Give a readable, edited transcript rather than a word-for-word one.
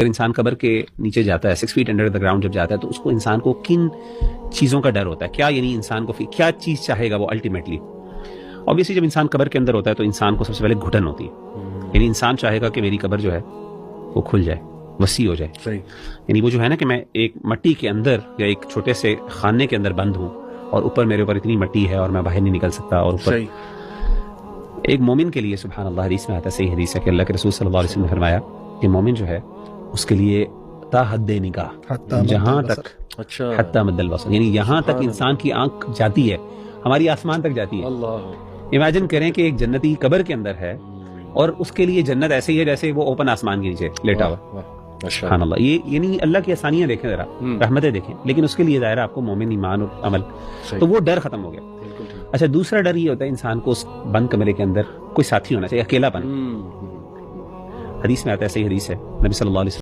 اگر انسان قبر کے نیچے جاتا ہے 6 feet انڈر دا گراؤنڈ جب جاتا ہے تو اس کو انسان کو کن چیزوں کا ڈر ہوتا ہے؟ کیا یعنی انسان کو کیا چیز چاہے گا وہ الٹیمیٹلی؟ obviously جب انسان قبر کے اندر ہوتا ہے تو انسان کو سب سے پہلے گھٹن ہوتی ہے، یعنی انسان چاہے گا کہ میری قبر جو ہے وہ کھل جائے، وسیع ہو جائے. صحیح. یعنی وہ جو ہے نا کہ میں ایک مٹی کے اندر یا ایک چھوٹے سے خانے کے اندر بند ہوں اور اوپر میرے اوپر اتنی مٹی ہے اور میں باہر نہیں نکل سکتا. اور اوپر ایک مومن کے لیے سبحان اللہ حدیث میں آتا ہے، صحیح حدیث ہے کہ اللہ کے رسول صلی اللہ علیہ وسلم نے فرمایا کہ مومن جو ہے اس کے لیے تا حد نگاہ، جہاں تک حتی مد البصر، یعنی یہاں تک انسان کی آنکھ جاتی ہے ہماری آسمان تک جاتی ہے. امیجن کریں کہ ایک جنتی قبر کے اندر ہے اور اس کے لیے جنت ایسے ہی ہے جیسے وہ اوپن آسمان کے نیچے لیٹا ہوا. سبحان اللہ. یہ یعنی اللہ کی آسانیاں دیکھیں ذرا، رحمتیں دیکھیں، لیکن اس کے لیے ظاہر آپ کو مومن ایمان اور عمل، تو وہ ڈر ختم ہو گیا. اچھا دوسرا ڈر یہ ہوتا ہے انسان کو اس بند کمرے کے اندر کوئی ساتھی ہونا چاہیے، اکیلا پن. حدیث میں آتا ہے، صحیح حدیث ہے، نبی صلی اللہ علیہ وسلم